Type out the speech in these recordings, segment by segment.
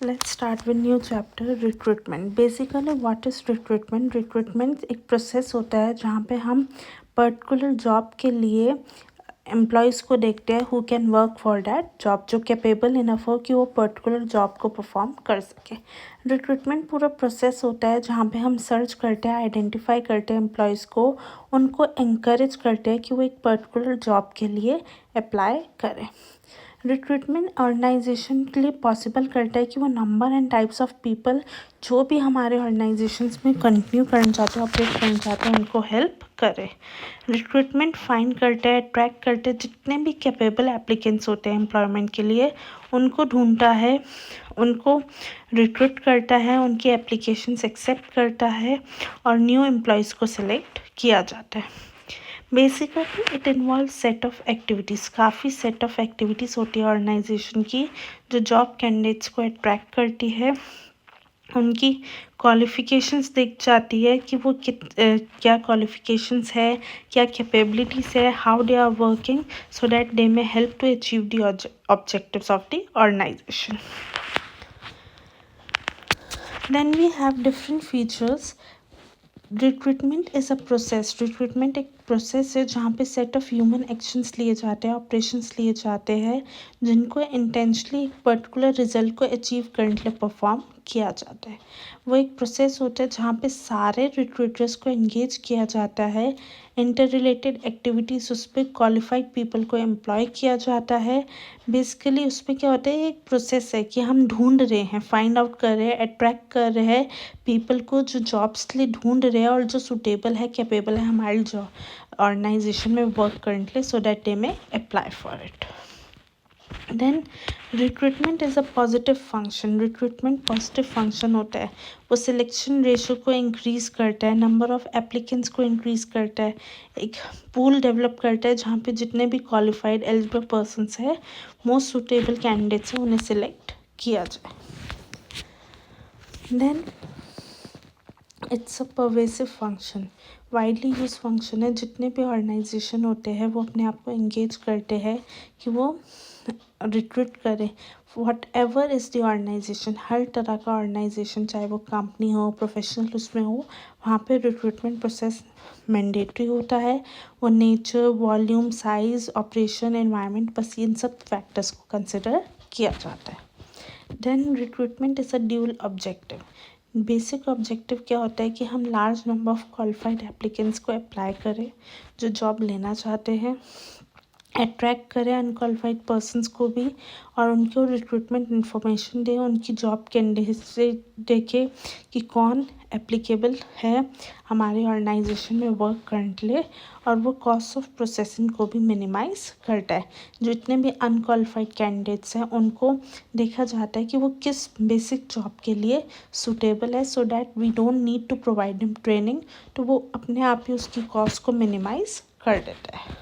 Let's start with new chapter recruitment. Basically what is recruitment? Recruitment एक process होता है जहाँ पे हम पर्टिकुलर जॉब के लिए एम्प्लॉयज़ को देखते हैं who can work for that job, जो कैपेबल इनफ हो कि वो पर्टिकुलर जॉब को परफॉर्म कर सके। रिक्रूटमेंट पूरा प्रोसेस होता है जहाँ पे हम सर्च करते हैं, आइडेंटिफाई करते हैं एम्प्लॉयज़ को, उनको encourage करते हैं कि वो एक पर्टिकुलर जॉब के लिए अप्लाई करें। रिक्रूटमेंट ऑर्गेनाइजेशन के लिए पॉसिबल करता है कि वो number and types of people जो भी हमारे ऑर्गेनाइजेशंस में कंटिन्यू करना चाहते हैं, ऑपरेट करना चाहते हैं, उनको हेल्प करे। रिक्रूटमेंट फाइंड करता है, ट्रैक करते हैं जितने भी कैपेबल एप्लीकेंट्स होते हैं एम्प्लॉयमेंट के लिए, उनको ढूंढता है, उनको रिक्रूट करता है, उनकी एप्लीकेशंस एक्सेप्ट करता है और न्यू एम्प्लॉयज़ को सिलेक्ट किया जाता है। Basically it involve set of activities, काफ़ी सेट ऑफ एक्टिविटीज़ होती है ऑर्गेनाइजेशन की जो जॉब कैंडिडेट्स को अट्रैक्ट करती है। उनकी क्वालिफ़िकेशंस देख जाती है कि वो क्या क्वालिफ़िकेशंस है, क्या कैपेबिलिटीज़ है, how they are working so that they may help to achieve the objectives of the organisation. Then we have different features. Recruitment is a process. Recruitment एक प्रोसेस है जहाँ पे सेट ऑफ ह्यूमन एक्शंस लिए जाते हैं, operations लिए जाते हैं, जिनको इंटेंशनली एक पर्टिकुलर रिजल्ट को अचीव करने के लिए परफॉर्म किया जाता है। वो एक प्रोसेस होता है जहाँ पे सारे रिक्रूटर्स को एंगेज किया जाता है, इंटर रिलेटेड एक्टिविटीज़ उस पर क्वालिफाइड पीपल को एम्प्लॉय किया जाता है। बेसिकली उसमें क्या होता है, एक प्रोसेस है कि हम ढूंढ रहे हैं, फाइंड आउट कर रहे हैं, अट्रैक्ट कर रहे हैं पीपल को जो जॉब्स के लिए ढूंढ रहे हैं और जो सूटेबल है, कैपेबल है हमारी जॉब ऑर्गेनाइजेशन में वर्क करने के लिए, सो that they may apply for it. Then recruitment is a positive function. Recruitment positive function होता है, वो सिलेक्शन रेशो को इंक्रीज़ करता है, नंबर ऑफ़ एप्लीकेंट्स को इंक्रीज़ करता है, एक पूल डेवलप करता है जहाँ पे जितने भी क्वालिफाइड एलिजिबल पर्सनस है, मोस्ट सूटेबल कैंडिडेट्स हैं, उन्हें सिलेक्ट किया जाए। Then it's a pervasive function, widely use function है। जितने भी ऑर्गेनाइजेशन होते हैं वो अपने आप को एंगेज करते हैं कि वो रिक्रूट करें whatever is the organisation. हर तरह का ऑर्गेनाइजेशन, चाहे वो कंपनी हो, प्रोफेशनल उसमें हो, वहाँ पे रिक्रूटमेंट प्रोसेस मैंडेटरी होता है। वो nature, volume, size, operation, environment, बस इन सब फैक्टर्स को कंसिडर किया जाता है। Then recruitment is a dual objective. Basic objective क्या होता है कि हम large number of qualified applicants को अप्लाई करें जो जॉब लेना चाहते हैं, अट्रैक्ट करें अनक्वालिफाइड पर्सनस को भी और उनको रिक्रूटमेंट इन्फॉर्मेशन दें, उनकी जॉब कैंडिडेट से देखें कि कौन एप्लीकेबल है हमारे ऑर्गेनाइजेशन में वर्क करने के लिए, और वो कॉस्ट ऑफ प्रोसेसिंग को भी मिनिमाइज़ करता है। जितने भी अनक्वालिफाइड कैंडिडेट्स हैं उनको देखा जाता है कि वो किस बेसिक जॉब के लिए सूटेबल है, so that we don't need to provide them training, तो वो अपने आप ही उसकी कॉस्ट को मिनिमाइज़ कर देता है।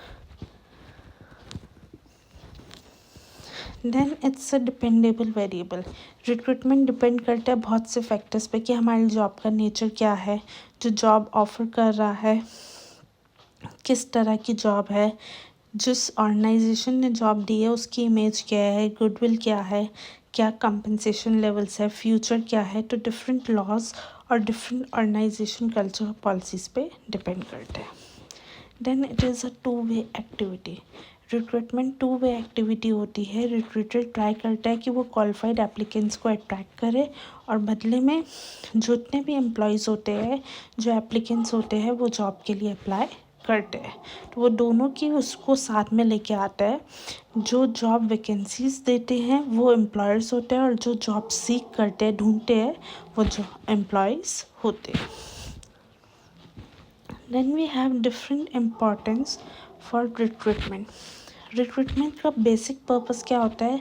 Then it's a dependable variable. Recruitment depend करता है बहुत से फैक्टर्स पे कि हमारी जॉब का नेचर क्या है, जो जॉब ऑफर कर रहा है किस तरह की जॉब है, जिस ऑर्गेनाइजेशन ने जॉब दी है उसकी इमेज क्या है, गुडविल क्या है, क्या कंपनसेशन लेवल्स है, फ्यूचर क्या है, तो डिफरेंट लॉज और डिफरेंट ऑर्गेनाइजेशन कल्चर पॉलिसीज़ पे डिपेंड करते हैं। Then it is a two way activity. Recruitment two way activity होती है। रिक्रूटर ट्राई करता है कि वो क्वालिफाइड एप्लीकेंट्स को अट्रैक्ट करे और बदले में जितने भी एम्प्लॉयज़ होते हैं, जो एप्लीकेंट्स होते हैं, वो जॉब के लिए अप्लाई करते हैं, तो वो दोनों की उसको साथ में लेके आता है। जो जॉब वैकेंसीज देते हैं वो एम्प्लॉयर्स होते हैं और जो जॉब सीख करते हैं, ढूंढते हैं, वो जो एम्प्लॉयज़ होते हैं। Then we have different importance for recruitment. Recruitment का बेसिक पर्पस क्या होता है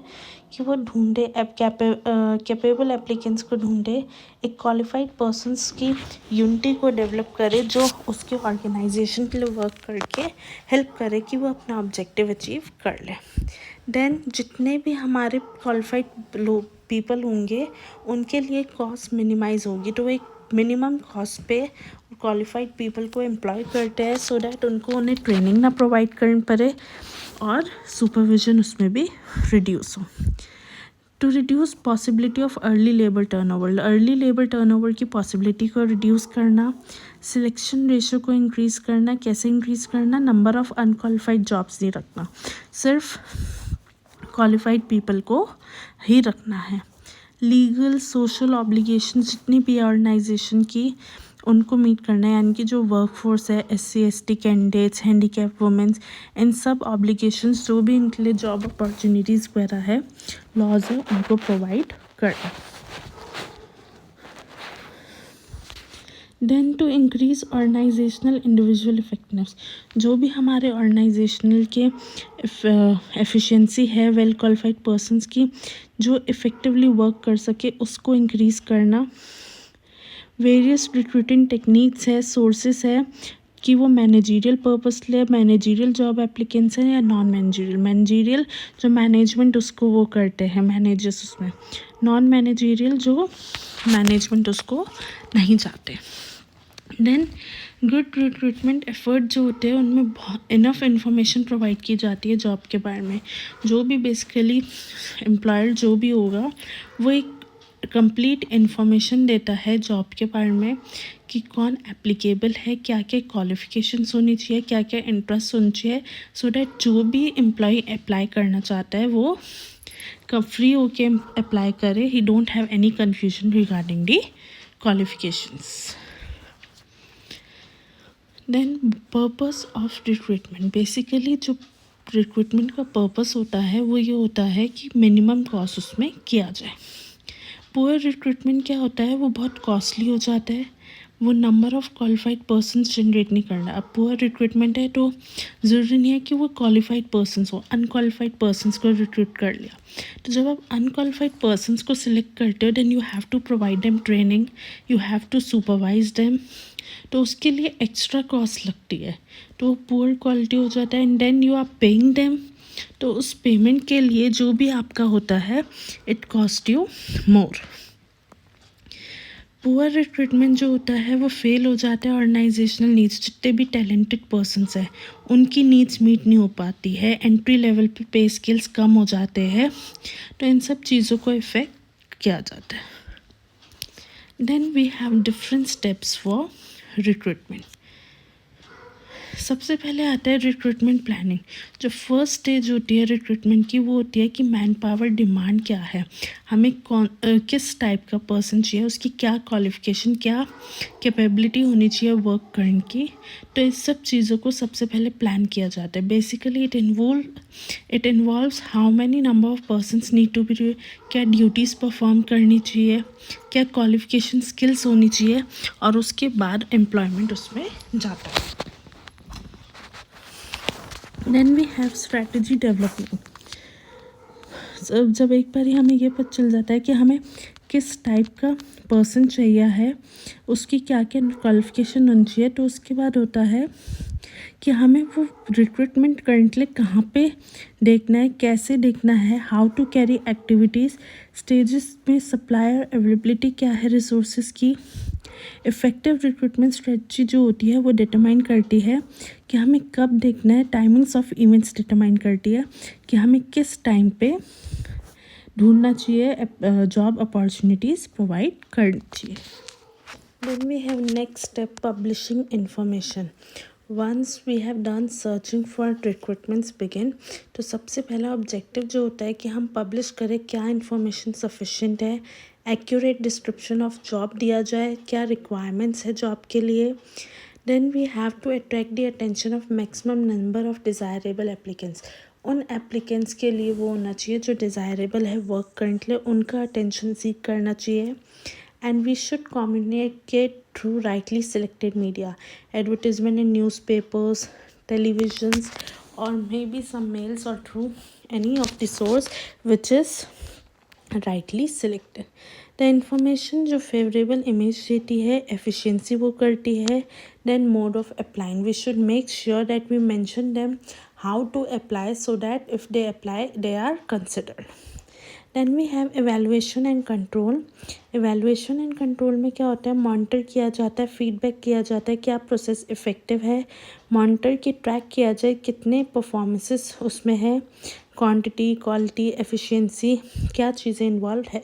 कि वो ढूंढे कैपेबल एप्लीकेंट्स को ढूंढे, एक क्वालिफाइड पर्सनस की यूनिटी को डेवलप करे जो उसके ऑर्गेनाइजेशन के लिए वर्क करके हेल्प करे कि वो अपना ऑब्जेक्टिव अचीव कर ले। देन जितने भी हमारे क्वालिफाइड लोग पीपल होंगे उनके लिए कॉस्ट मिनिमाइज़ होगी, तो वो एक मिनिमम कॉस्ट पे क्वालिफाइड पीपल को एम्प्लॉय करते हैं सो दैट उनको उन्हें ट्रेनिंग ना प्रोवाइड करनी पड़े और सुपरविज़न उसमें भी रिड्यूस हो। To reduce possibility of early labour turnover, early labour turnover की पॉसिबिलिटी को रिड्यूस करना, सिलेक्शन रेशो को इंक्रीज़ करना, कैसे इंक्रीज़ करना, नंबर ऑफ़ अनक्वालिफाइड जॉब्स नहीं रखना, सिर्फ क्वालिफाइड पीपल को ही रखना है। लीगल सोशल ऑब्लिगेशन जितनी भी ऑर्गेनाइजेशन की उनको मीट करना है, यानी कि जो वर्कफोर्स है, SC ST candidates, handicap women's, इन सब ऑब्लिगेशंस जो भी इनके लिए जॉब अपॉर्चुनिटीज़ वगैरह है, लॉज है, उनको प्रोवाइड करना। Then to increase organisational individual effectiveness, जो भी हमारे ऑर्गेनाइजेशनल के एफिशिएंसी है, वेल क्वालिफाइड पर्सनस की जो इफ़ेक्टिवली वर्क कर सके उसको इंक्रीज़ करना। वेरियस रिक्रूटिंग टेक्निक्स है, सोर्सेस है कि वो मैनेजरियल पर्पस ले, मैनेजरियल जॉब एप्लीकेंट्स हैं या नॉन मैनेजरियल, मैनेजरियल जो मैनेजमेंट उसको वो करते हैं मैनेजर्स उसमें, नॉन मैनेजरियल जो मैनेजमेंट उसको नहीं चाहते। देन गुड रिक्रूटमेंट एफर्ट जो होते हैं उनमें बहुत इनफ इंफॉर्मेशन प्रोवाइड की जाती है जॉब के बारे में। जो भी बेसिकली एम्प्लॉयर जो भी होगा वो एक कंप्लीट इन्फॉर्मेशन देता है जॉब के बारे में कि कौन एप्लीकेबल है, क्या क्या क्वालिफ़िकेशंस होनी चाहिए, क्या क्या इंटरेस्ट होनी चाहिए, सो डैट जो भी एम्प्लॉय अप्लाई करना चाहता है वो फ्री होके अप्लाई करे, he don't have any confusion regarding the qualifications. Then purpose of recruitment, basically जो रिक्रूटमेंट का पर्पस होता है वो ये होता है कि मिनिमम कॉस्ट उसमें किया जाए। पुअर रिक्रूटमेंट क्या होता है, वो बहुत कॉस्टली हो जाता है, वो number of qualified persons generate नहीं करना। अब पुअर रिक्रूटमेंट है तो ज़रूरी नहीं है कि वो क्वालिफाइड पर्सन्स हो, अनक्वालिफाइड पर्सन्स को रिक्रूट कर लिया। तो जब आप अनक्वालिफाइड पर्सन्स को सिलेक्ट करते हो then you have to provide them training, you have to supervise them, तो उसके लिए एक्स्ट्रा कॉस्ट लगती है, तो पुअर क्वालिटी हो जाता है। And then you are paying them, तो उस पेमेंट के लिए जो भी आपका होता है it cost you more. Poor recruitment जो होता है वो फेल हो जाता है, ऑर्गेनाइजेशनल नीड्स जितने भी टैलेंटेड पर्सन्स हैं उनकी नीड्स मीट नहीं हो पाती है, एंट्री लेवल पे पे स्किल्स कम हो जाते हैं, तो इन सब चीज़ों को इफ़ेक्ट किया जाता है। Then we have different steps for recruitment. सबसे पहले आता है रिक्रूटमेंट प्लानिंग। जो फर्स्ट स्टेज होती है रिक्रूटमेंट की वो होती है कि मैन पावर डिमांड क्या है, हमें किस टाइप का पर्सन चाहिए, उसकी क्या क्वालिफ़िकेशन, क्या कैपेबिलिटी होनी चाहिए वर्क करने की, तो इस सब चीज़ों को सबसे पहले प्लान किया जाता है। Basically it involves how many number of persons need to be, क्या ड्यूटीज़ परफॉर्म करनी चाहिए, क्या क्वालिफ़िकेशन स्किल्स होनी चाहिए, और उसके बाद एम्प्लॉयमेंट उसमें जाता है। Then we have strategy development. जब एक बार ही हमें ये पता चल जाता है कि हमें किस टाइप का पर्सन चाहिए है, उसकी क्या क्या क्वालिफ़िकेशन होनी चाहिए, तो उसके बाद होता है कि हमें वो रिक्रूटमेंट करने के लिए कहाँ पे देखना है, कैसे देखना है, how to carry activities, stages में सप्लायर अवेलेबिलिटी क्या है रिसोर्सेज की। इफ़ेक्टिव रिक्रूटमेंट स्ट्रेटजी जो होती है वो डिटरमाइन करती है कि हमें कब देखना है, टाइमिंग्स ऑफ इवेंट्स डिटरमाइन करती है कि हमें किस टाइम पे ढूंढना चाहिए, जॉब अपॉर्चुनिटीज़ प्रोवाइड करनी चाहिए। Then we have next step, publishing information. Once we have done searching for recruitments begin, तो सबसे पहला ऑब्जेक्टिव जो होता है कि हम पब्लिश करें क्या इन्फॉर्मेशन सफिशिएंट है, एक्यूरेट डिस्क्रिप्शन ऑफ जॉब दिया जाए, क्या रिक्वायरमेंट्स है जॉब के लिए। Then we have to attract the attention of maximum number of desirable applicants. उन एप्लीकेंट्स के लिए वो होना चाहिए जो डिज़ायरेबल है वर्क करने के लिए, उनका अटेंशन सीक करना चाहिए। And we should communicate through rightly selected media, advertisement in newspapers, televisions, or maybe some mails, or through any of the source which is rightly selected. The information जो favorable image देती है, efficiency वो करती है। Then mode of applying, we should make sure that we mention them how to apply so that if they apply they are considered. Then we have evaluation and control. Evaluation and control में क्या होता है, monitor किया जाता है, feedback किया जाता है, क्या प्रोसेस इफ़ेक्टिव है, मॉनिटर की ट्रैक किया जाए कितने परफॉर्मेंसेस उसमें है, क्वांटिटी, क्वालिटी, एफिशिएंसी, क्या चीज़ें इन्वॉल्व है।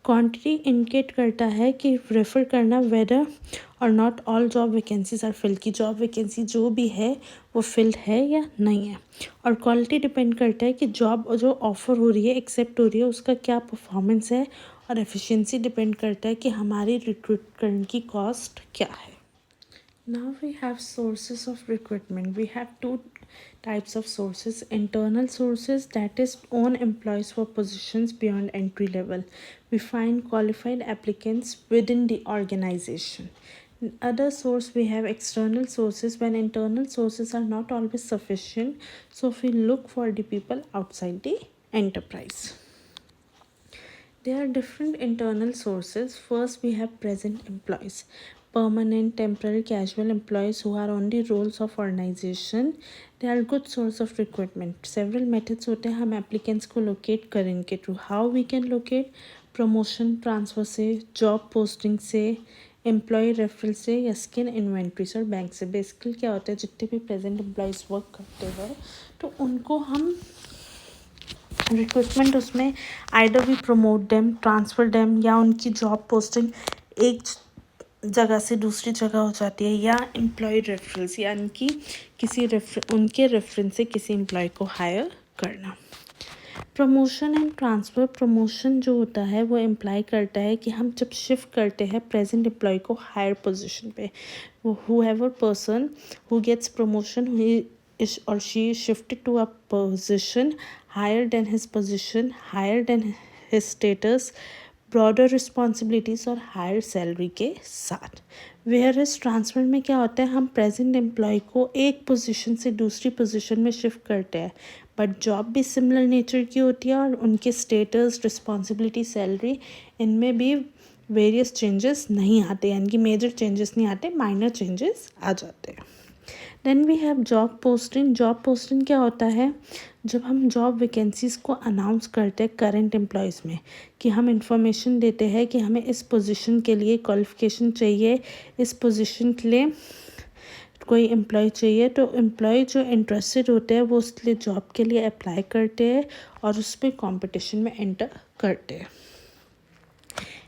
क्वांटिटी इंडिकेट करता है कि रेफर करना वेदर और not all job vacancies are filled, की जॉब वैकेंसी जो भी है वो फिल्ड है या नहीं है। और क्वालिटी डिपेंड करता है कि जॉब जो ऑफ़र हो रही है, एक्सेप्ट हो रही है, उसका क्या परफॉर्मेंस है। और एफिशिएंसी डिपेंड करता है कि हमारी रिक्रूट करने की कॉस्ट क्या है। Now we have sources of recruitment. We have two types of sources. Internal sources, that is own employees for positions beyond entry level. We find qualified applicants within the organization. Other source, we have external sources. When internal sources are not always sufficient, so we look for the people outside the enterprise. There are different internal sources. First, we have present employees, permanent, temporary, casual employees who are on the rolls of organization. They are good source of recruitment. Several methods होते हैं हम applicants को locate करेंगे through. How we can locate? Promotion, transfer से, job posting से, employ referral से, या skill inventories और बैंक से। बेसिकली क्या होता है, जितने भी प्रेजेंट एम्प्लॉयज़ वर्क करते हैं तो उनको हम रिक्रूटमेंट उसमें either we promote them, transfer them, या उनकी जॉब पोस्टिंग एक जगह से दूसरी जगह हो जाती है, या एम्प्लॉय रेफरल्स, यानी कि किसी उनके रेफरेंस से किसी एम्प्लॉय को हायर करना। प्रमोशन एंड ट्रांसफ़र, प्रमोशन जो होता है वो इम्प्लाई करता है कि हम जब शिफ्ट करते हैं प्रेजेंट एम्प्लॉय को हायर पोजीशन पे, वो whoever person who gets promotion, he is or she is shifted to a position higher than his position, higher than his status, broader responsibilities और हायर सैलरी के साथ। Where is transfer में क्या होता है, हम प्रेजेंट एम्प्लॉय को एक पोजीशन से दूसरी पोजीशन में शिफ्ट करते हैं, बट जॉब भी सिमिलर नेचर की होती है और उनके स्टेटस, रिस्पॉन्सिबिलिटी, सैलरी, इनमें भी वेरियस चेंजेस नहीं आते, यानी कि मेजर चेंजेस नहीं आते, माइनर चेंजेस आ जाते हैं। Then we have job posting. Job posting क्या होता है, जब हम जॉब वैकेंसीज़ को अनाउंस करते हैं करंट एम्प्लॉयज़ में, कि हम इंफॉर्मेशन देते हैं कि हमें इस पोजीशन के लिए क्वालिफ़िकेशन चाहिए, इस पोजीशन के लिए कोई एम्प्लॉय चाहिए, तो एम्प्लॉय जो इंटरेस्टेड होते हैं वो उसके लिए जॉब के लिए अप्लाई करते हैं और उस पर कॉम्पिटिशन में एंटर करते हैं।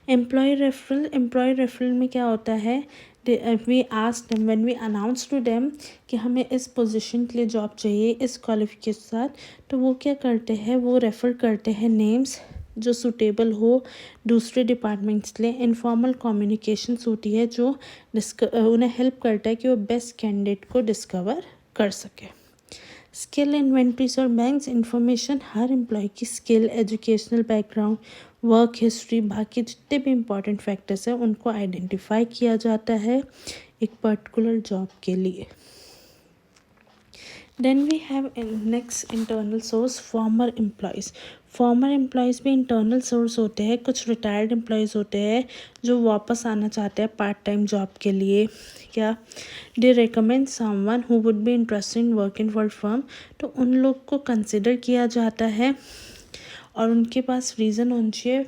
एम्प्लॉय रेफरल में क्या होता है, we ask them when we announce to them कि हमें इस पोजीशन के लिए जॉब चाहिए इस क्वालिफिकेशन के साथ, तो वो क्या करते हैं, वो रेफ़र करते हैं नेम्स जो सूटेबल हो दूसरे डिपार्टमेंट्स के लिए। इनफॉर्मल कम्युनिकेशंस होती है जो उन्हें हेल्प करता है कि वो बेस्ट कैंडिडेट को डिस्कवर कर सके। स्किल इन्वेंट्रीज और बैंक्स, इंफॉर्मेशन हर एम्प्लॉय की skill, educational background, work history, बाकी जितने भी इम्पॉर्टेंट फैक्टर्स हैं उनको आइडेंटिफाई किया जाता है एक पर्टिकुलर जॉब के लिए। Then we have next internal source, former employees. Former employees भी इंटरनल सोर्स होते हैं। कुछ रिटायर्ड एम्प्लॉयज़ होते हैं जो वापस आना चाहते हैं पार्ट टाइम जॉब के लिए, या they recommend someone who would be interested in working for firm, तो उन लोग को कंसिडर किया जाता है और उनके पास रीज़न होना चाहिए,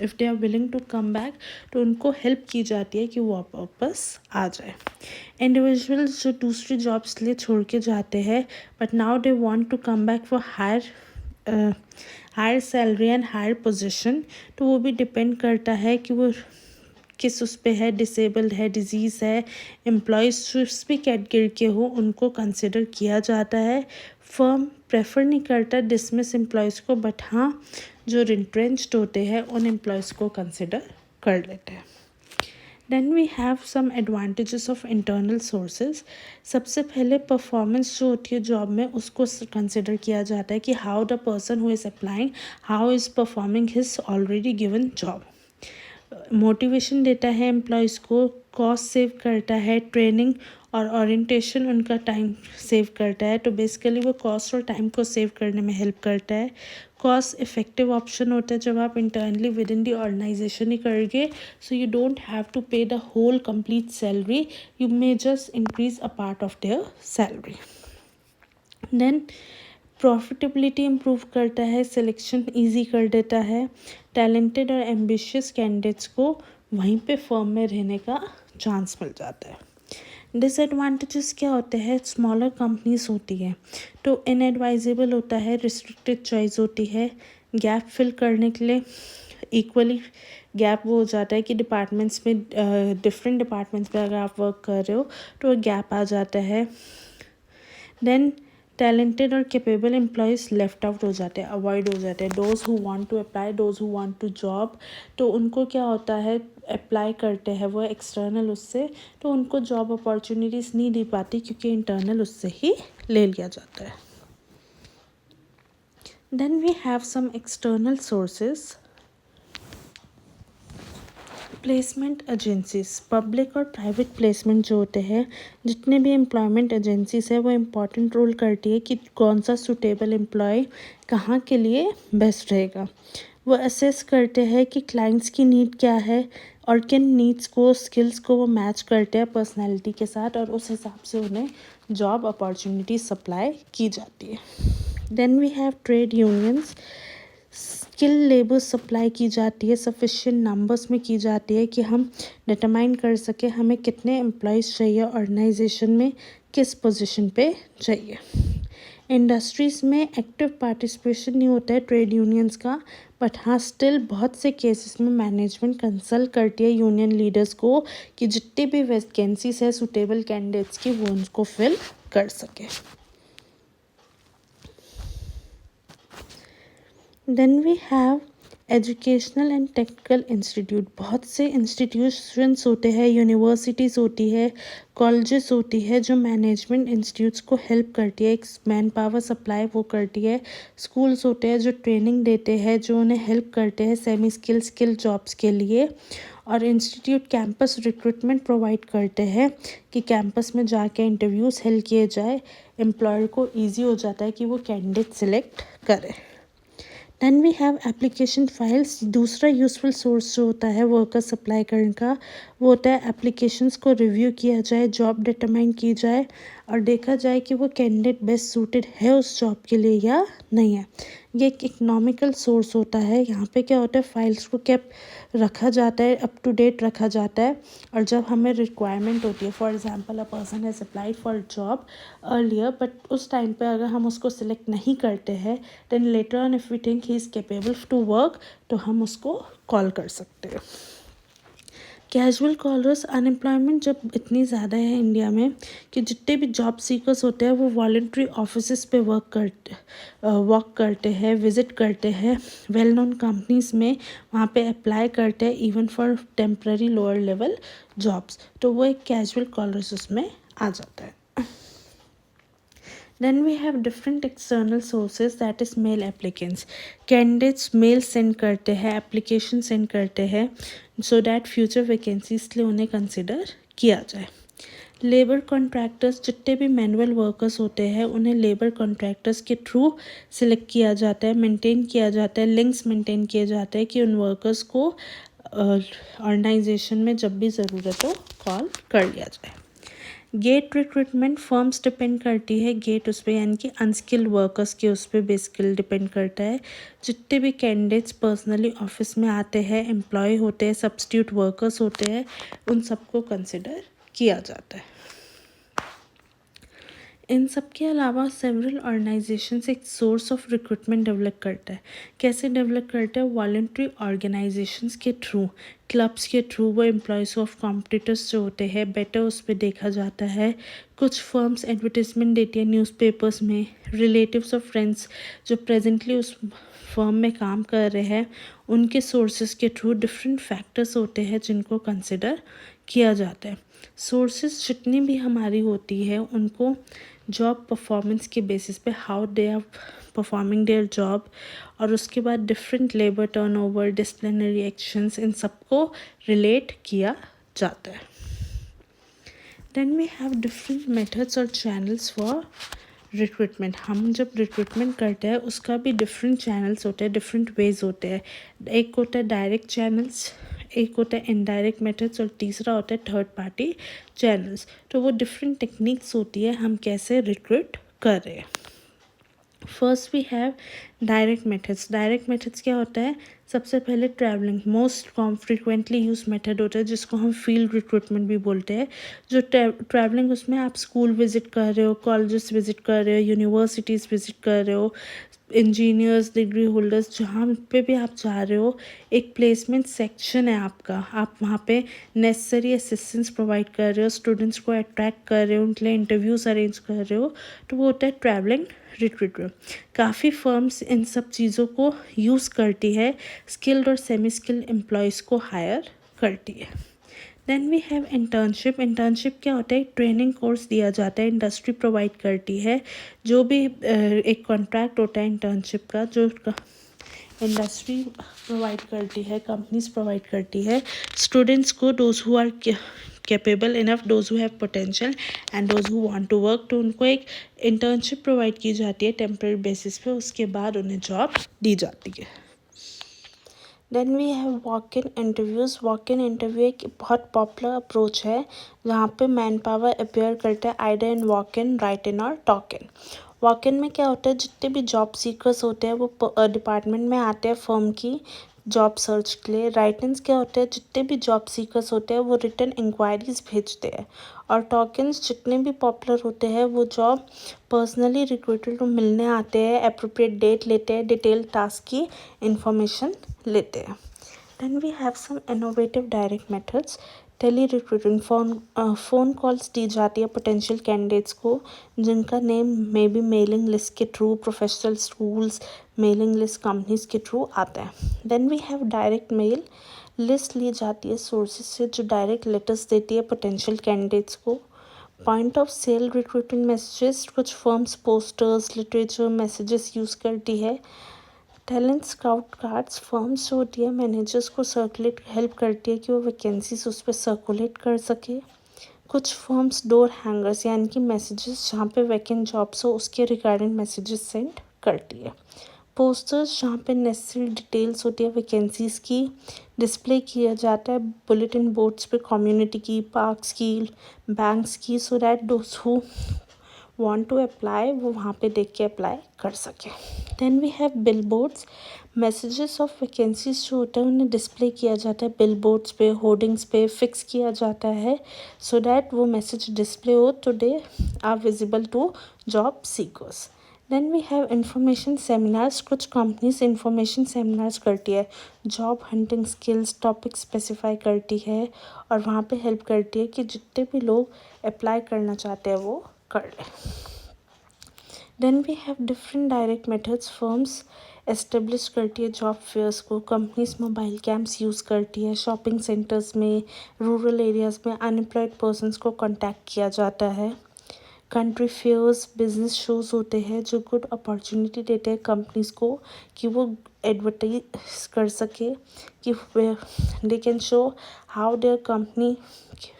if they are willing to come back, तो उनको हेल्प की जाती है कि वो वापस आ जाए। इंडिविजुअल्स जो दूसरी जॉब्स के लिए छोड़ के जाते हैं but now they want to come back for higher salary and higher position, तो वो भी डिपेंड करता है कि वो किस उस पे है, डिसेबल्ड है, डिजीज़ है, एम्प्लॉयज़ जिस भी कैटेगरी के हो उनको कंसिडर किया जाता है। फर्म प्रेफर नहीं करता डिसमिस एम्प्लॉयज़ को, बट हाँ जो रिंट्रेंच्ड होते हैं उन एम्प्लॉयज़ को कंसिडर कर लेते हैं। Then we have some advantages of internal sources. सबसे पहले परफॉर्मेंस जो होती है जॉब में उसको कंसिडर किया जाता है कि how the person who is applying, how is performing his already given job. Motivation देता है एम्प्लॉयज़ को, कॉस्ट सेव करता है, ट्रेनिंग और ओरिएंटेशन उनका टाइम सेव करता है, तो बेसिकली वो कॉस्ट और टाइम को सेव करने में हेल्प करता है। कॉस्ट इफेक्टिव ऑप्शन होता है जब आप internally within the organisation ही करोगे, so you don't have to pay the whole complete salary, you may just increase a part of their salary. Then profitability improve करता है, सिलेक्शन इजी कर देता है, टैलेंटेड और एम्बिशियस कैंडिडेट्स को वहीं पे फर्म में रहने का चांस मिल जाता है। डिसएडवांटेजेस क्या होते हैं, स्मॉलर कंपनीज होती है तो इनएडवाइजेबल होता है, रिस्ट्रिक्टेड चॉइस होती है, गैप फिल करने के लिए इक्वली गैप वो हो जाता है कि डिपार्टमेंट्स में डिफरेंट डिपार्टमेंट्स में अगर आप वर्क कर रहे हो तो गैप आ जाता है। देन टैलेंटेड और कैपेबल एम्प्लॉयज़ लेफ्ट आउट हो जाते हैं, अवॉइड हो जाते हैं। Those who want to apply, those who want to job, तो उनको क्या होता है, अप्लाई करते हैं वो एक्सटर्नल उससे, तो उनको जॉब अपॉर्चुनिटीज़ नहीं दे पाती क्योंकि इंटरनल उससे ही ले लिया जाता है। Then we have some external sources. Placement agencies, public और प्राइवेट प्लेसमेंट जो होते हैं, जितने भी एम्प्लॉयमेंट एजेंसीज है वो इम्पॉर्टेंट रोल करती है कि कौन सा सूटेबल एम्प्लॉय कहाँ के लिए बेस्ट रहेगा। वो असेस करते हैं कि क्लाइंट्स की नीड क्या है और किन नीड्स को, स्किल्स को वो मैच करते हैं पर्सनैलिटी के साथ, और उस हिसाब से उन्हें जॉब अपॉर्चुनिटी सप्लाई की जाती है। Then we have trade unions. Skill labour supply की जाती है, सफिशिएंट नंबर्स में की जाती है कि हम डिटरमाइन कर सकें हमें कितने एम्प्लॉयज़ चाहिए, ऑर्गेनाइजेशन में किस पोजीशन पे चाहिए। इंडस्ट्रीज़ में एक्टिव पार्टिसिपेशन नहीं होता है ट्रेड यूनियंस का, बट हाँ स्टिल बहुत से केसेस में मैनेजमेंट कंसल्ट करती है यूनियन लीडर्स को कि जितनी भी वैकेंसीज है सूटेबल कैंडिडेट्स की वो उनको फिल कर सके। Then we have educational and technical institute. बहुत से इंस्टीट्यूशंस होते हैं, यूनिवर्सिटीज़ होती है, कॉलेजेस होती है जो मैनेजमेंट इंस्टीट्यूट्स को हेल्प करती है, एक मैन पावर सप्लाई वो करती है। स्कूल्स होते हैं जो ट्रेनिंग देते हैं, जो उन्हें हेल्प करते हैं सेमी स्किल जॉब्स के लिए। और इंस्टीट्यूट कैंपस रिक्रूटमेंट प्रोवाइड करते हैं कि कैंपस में जाके इंटरव्यूज़ हेल्प किए जाए, एम्प्लॉयर को ईजी हो जाता है कि वो कैंडिडेट सिलेक्ट करे। Then we have application files. दूसरा यूज़फुल सोर्स जो होता है वर्कर सप्लाई करने का वो होता है एप्लीकेशंस को रिव्यू किया जाए, जॉब डिटरमाइन की जाए और देखा जाए कि वो कैंडिडेट बेस्ट सूटेड है उस जॉब के लिए या नहीं है। ये एक इकोनॉमिकल सोर्स होता है। यहाँ पे क्या होता है, फाइल्स को कैप रखा जाता है, अप टू डेट रखा जाता है, और जब हमें रिक्वायरमेंट होती है, for example a person has applied for job earlier but उस टाइम पे अगर हम उसको सिलेक्ट नहीं करते हैं, then later on if we think he is capable to work, तो हम उसको कॉल कर सकते हैं। कैजुअल कॉलर्स, अनएम्प्लॉयमेंट जब इतनी ज़्यादा है इंडिया में कि जितने भी जॉब सीकर्स होते हैं वो वॉलंटरी ऑफिसेज पे वर्क करते हैं, विज़िट करते हैं वेल नोन कंपनीज़ में, वहाँ पे अप्लाई करते हैं even for temporary lower level jobs, तो वो एक कैजुअल कॉलर्स उसमें आ जाता है। Then we have different external sources, that is mail applicants. Candidates mail send करते हैं, application send करते हैं so that future vacancies के लिए उन्हें consider किया जाए। लेबर कॉन्ट्रैक्टर्स, जितने भी मैनुअल वर्कर्स होते हैं उन्हें लेबर कॉन्ट्रैक्टर्स के थ्रू सिलेक्ट किया जाता है, मेंटेन किया जाता है, लिंक्स मेंटेन किए जाते हैं कि उन वर्कर्स को ऑर्गेनाइजेशन में जब भी ज़रूरत हो कॉल कर लिया जाए। गेट रिक्रूटमेंट, फर्म्स डिपेंड करती है गेट उस पर, यानी कि अनस्किल्ड वर्कर्स के उस पर बेसिकली डिपेंड करता है। जितने भी कैंडिडेट्स पर्सनली ऑफिस में आते हैं, एम्प्लॉय होते हैं, सब्स्टिट्यूट वर्कर्स होते हैं, उन सबको कंसिडर किया जाता है। इन सब के अलावा सेवरल ऑर्गेनाइजेशंस एक सोर्स ऑफ रिक्रूटमेंट डेवलप करता है। कैसे डेवलप करता है, वॉलंटरी ऑर्गेनाइजेशंस के थ्रू, क्लब्स के थ्रू वो एम्प्लॉयज़ ऑफ कॉम्पिटिटर्स जो होते हैं बेटर उस पर देखा जाता है। कुछ फर्म्स एडवर्टीजमेंट देती है न्यूज़पेपर्स में, रिलेटिव्स और फ्रेंड्स जो प्रेजेंटली उस फर्म में काम कर रहे हैं उनके सोर्सेज के थ्रू डिफरेंट फैक्टर्स होते हैं जिनको कंसिडर किया जाता है। सोर्सेज जितनी भी हमारी होती है उनको जॉब परफॉर्मेंस के बेसिस पे how they are performing their job, और उसके बाद different labour turnover, disciplinary actions, इन सबको रिलेट किया जाता है। Then we have different methods और चैनल्स फॉर रिक्रूटमेंट। हम जब रिक्रूटमेंट करते हैं उसका भी डिफरेंट चैनल्स होते हैं, डिफरेंट वेज होते हैं। एक होता है डायरेक्ट चैनल्स, एक होता है इनडायरेक्ट मेथड्स, और तीसरा होता है थर्ड पार्टी चैनल्स। तो वो डिफरेंट टेक्निक्स होती है हम कैसे रिक्रूट कर रहे हैं। First we have direct methods. Direct methods क्या होता है, सबसे पहले travelling most frequently use method होता है जिसको हम फील्ड रिक्रूटमेंट भी बोलते हैं। जो ट्रैवलिंग उसमें आप स्कूल विजिट कर रहे हो, कॉलेजेस विजिट कर रहे हो, यूनिवर्सिटीज़ विजिट कर रहे हो, इंजीनियर्स, डिग्री होल्डर्स, जहाँ पे भी आप जा रहे हो, एक प्लेसमेंट सेक्शन है आपका, आप वहाँ पे नेसेसरी असिस्टेंस प्रोवाइड कर रहे हो, स्टूडेंट्स को अट्रैक्ट कर रहे हो, उनके लिए इंटरव्यूज़ अरेंज कर रहे हो, तो वो होता है ट्रैवलिंग रिक्रूटर। काफ़ी फर्म्स इन सब चीज़ों को यूज़ करती है, स्किल्ड और सेमी स्किल्ड एम्प्लॉयज़ को हायर करती है। Then we have internship. Internship क्या होता है? ट्रेनिंग कोर्स दिया जाता है, इंडस्ट्री प्रोवाइड करती है। जो भी एक कॉन्ट्रैक्ट होता है इंटर्नशिप का, जो इंडस्ट्री प्रोवाइड करती है, कंपनीज प्रोवाइड करती है स्टूडेंट्स को, those who are capable enough, those who have potential and those who want to work, तो उनको एक इंटर्नशिप प्रोवाइड की जाती है टेम्पररी बेसिस पे, उसके बाद उन्हें जॉब दी जाती है। Then we have walk in interviews. Walk in interview एक बहुत पॉपुलर अप्रोच है जहाँ पे मैन पावर अपेयर करता है either in walk in, write in और टॉक इन। वॉक इन में क्या होता है, जितने भी जॉब सीकर्स होते हैं वो डिपार्टमेंट में आते हैं फर्म की जॉब सर्च के लिए। राइट इन्स क्या होते हैं, जितने भी जॉब सीकर्स होते हैं वो रिटर्न इंक्वायरीज भेजते हैं। और टॉकिन्स जितने भी पॉपुलर होते हैं वो जॉब पर्सनली रिक्रूटर को मिलने आते हैं, अप्रोप्रिएट डेट लेते हैं, डिटेल टास्क की इंफॉर्मेशन लेते हैं। Then we have some innovative direct methods. Tele recruiting, phone calls दी जाती है पोटेंशियल कैंडिडेट्स को जिनका name may be mailing list के through, professional schools, mailing list companies के थ्रू आता है। Then we have direct mail. List ली जाती है सोर्सेज से जो डायरेक्ट लेटर्स देती है पोटेंशियल कैंडिडेट्स को। Point of sale recruiting messages, कुछ firms posters, literature, messages use करती है। टैलेंट स्काउट कार्ड्स, फर्म्स जो होती है मैनेजर्स को सर्कुलेट हेल्प करती है कि वो वैकेंसीज उस पर सर्कुलेट कर सके। कुछ फर्म्स डोर हैंगर्स यानी कि मैसेजेस जहाँ पे वैकेंट जॉब्स हो उसके रिगार्डिंग मैसेजेस सेंड करती है। पोस्टर्स जहाँ पे नेसेसरी डिटेल्स होती है वैकेंसीज़ की डिस्प्ले किया जाता है बुलेटिन बोर्ड्स पे, कम्युनिटी की, पार्क्स की, बैंक्स की, so that those who want to apply वो वहाँ पे देख के अप्लाई कर सके। Then we have billboards. Messages of vacancies जो होता है उन्हें डिस्प्ले किया जाता है बिल बोर्ड्स पे, होर्डिंग्स पे फिक्स किया जाता है सो दैट वो मैसेज डिस्प्ले हो तो they are visible to job seekers. Then we have information seminars. कुछ कंपनीज इंफॉर्मेशन सेमिनार्स करती है, job hunting skills topic specify करती है और वहाँ पे हेल्प करती है कि जितने भी लोग अप्लाई करना चाहते हैं वो कर लें। Then we have different direct methods. Firms establish करती है जॉब फेयर्स को, कंपनीज मोबाइल कैंप्स यूज़ करती है, शॉपिंग सेंटर्स में, रूरल एरियाज़ में अनएम्प्लॉयड पर्सनस को कांटेक्ट किया जाता है। कंट्री फेयर्स, बिजनेस शोज़ होते हैं जो गुड अपॉर्चुनिटी देते हैं कंपनीज को कि वो एडवर्टाइज कर सके कि they can show how their company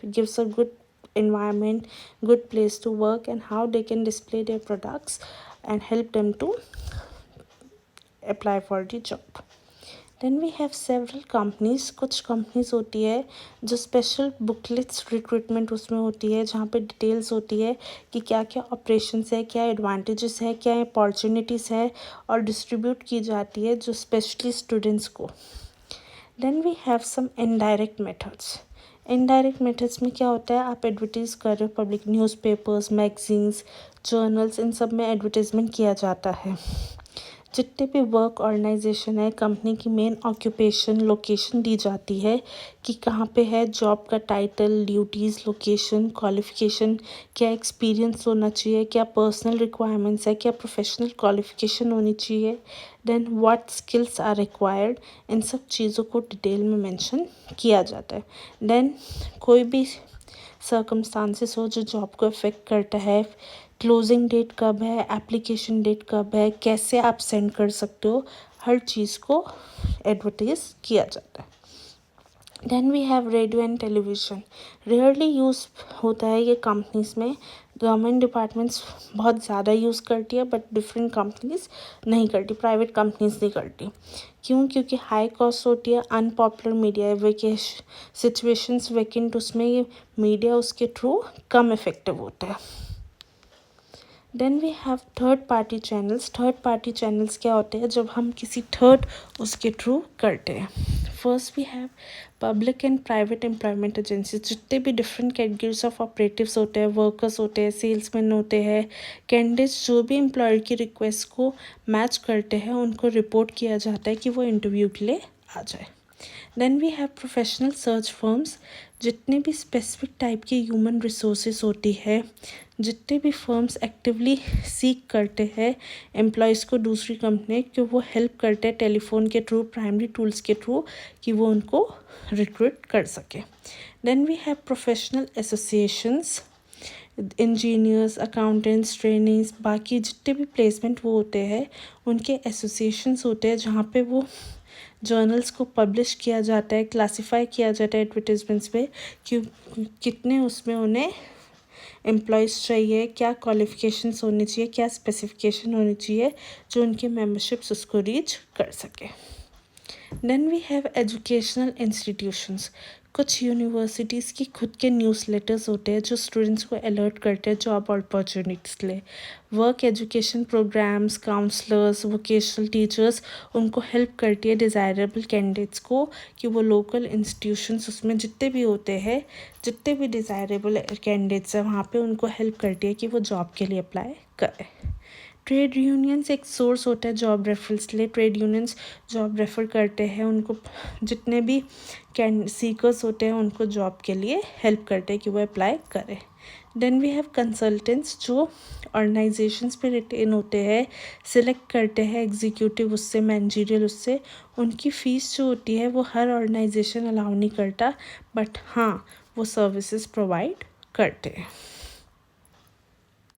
gives a good environment, good place to work and how they can display their products and help them to apply for the job. Then we have several companies. कुछ companies होती है जो special booklets recruitment उसमें होती है जहाँ पे details होती है कि क्या क्या ऑपरेशंस है, क्या एडवांटेजेस है, क्या अपॉर्चुनिटीज़ है और डिस्ट्रीब्यूट की जाती है जो स्पेशली स्टूडेंट्स को। Then we have some indirect methods. Indirect methods में क्या होता है, आप एडवर्टाइज कर रहे हो पब्लिक न्यूज़पेपर्स, मैगजीन्स, जर्नल्स, इन सब में एडवर्टाइजमेंट किया जाता है। जितने भी वर्क ऑर्गेनाइजेशन है कंपनी की मेन ऑक्यूपेशन लोकेशन दी जाती है कि कहाँ पे है, जॉब का टाइटल, ड्यूटीज़, लोकेशन, क्वालिफ़िकेशन, क्या एक्सपीरियंस होना चाहिए, क्या पर्सनल रिक्वायरमेंट्स है, क्या प्रोफेशनल क्वालिफ़िकेशन होनी चाहिए, then what skills are required, इन सब चीज़ों को डिटेल में मेंशन किया जाता है। देन कोई भी सर्कमस्टांसेस हो जो जॉब को अफेक्ट करता है, क्लोजिंग डेट कब है, एप्लीकेशन डेट कब है, कैसे आप सेंड कर सकते हो, हर चीज़ को एडवर्टाइज किया जाता है। Then we have radio and television. Rarely use होता है ये कंपनीज में, गवर्नमेंट डिपार्टमेंट्स बहुत ज़्यादा यूज़ करती है बट डिफरेंट कंपनीज नहीं करती, प्राइवेट कंपनीज नहीं करती। क्यों? क्योंकि हाई कॉस्ट होती है, अनपॉपुलर मीडिया है, सिचुएशंस वैकेंट उसमें ये मीडिया उसके थ्रू कम इफ़ेक्टिव होता है। Then we have third party channels. Third party channels क्या होते हैं? जब हम किसी थर्ड उसके थ्रू करते हैं। First we have public and private employment agency. जितने भी डिफरेंट कैटेगरीज ऑफ ऑपरेटिव्स होते हैं, वर्कर्स होते हैं, सेल्समैन होते हैं, कैंडिडेट्स जो भी एम्प्लॉयर की रिक्वेस्ट को मैच करते हैं, उनको रिपोर्ट किया जाता है कि वो इंटरव्यू के लिए आ जाए। Then we have professional search firms. जितने भी स्पेसिफिक टाइप की ह्यूमन रिसोर्सेज होती है, जितने भी फर्म्स एक्टिवली सीख करते हैं एम्प्लॉयज़ को दूसरी कंपनी कि वो हेल्प करते हैं टेलीफोन के थ्रू, प्राइमरी टूल्स के थ्रू, कि वो उनको रिक्रूट कर सके। Then we have professional associations. Engineers, accountants, trainings, बाकी जितने भी प्लेसमेंट वो होते हैं, उनके एसोसिएशंस होते हैं जहाँ पे वो जर्नल्स को पब्लिश किया जाता है, क्लासीफाई किया जाता है एडवर्टीजमेंट्स पे कि कितने उसमें उन्हें एम्प्लॉयज़ चाहिए, क्या क्वालिफ़िकेशंस होनी चाहिए, क्या स्पेसिफिकेशन होनी चाहिए जो उनके मेंबरशिप्स उसको रीच कर सके। Then we have educational institutions. कुछ यूनिवर्सिटीज़ की खुद के न्यूज़लेटर्स होते हैं जो स्टूडेंट्स को अलर्ट करते हैं जॉब अपॉर्चुनिटीज़ लिए। Work education programmes, counsellors, vocational teachers उनको हेल्प करती है डिज़ायरेबल कैंडिडेट्स को कि वो लोकल इंस्टीट्यूशंस उसमें जितने भी होते हैं, जितने भी डिज़ायरेबल कैंडिडेट्स हैं वहाँ पे उनको हेल्प करती है कि वो जॉब के लिए अप्लाई करें। ट्रेड यूनियंस एक सोर्स होता है जॉब रेफरल्स के लिए। ट्रेड यूनियंस जॉब रेफ़र करते हैं उनको, जितने भी सीकर्स होते हैं उनको जॉब के लिए हेल्प करते हैं कि वो अप्लाई करें। देन वी हैव कंसल्टेंट्स जो ऑर्गेनाइजेशंस पे रिटेन होते हैं, सिलेक्ट करते हैं एग्जीक्यूटिव उससे, मैनेजरियल उससे। उनकी फ़ीस जो होती है वो हर ऑर्गेनाइजेशन अलाउ नहीं करता, बट हाँ वो सर्विसेज प्रोवाइड करते हैं।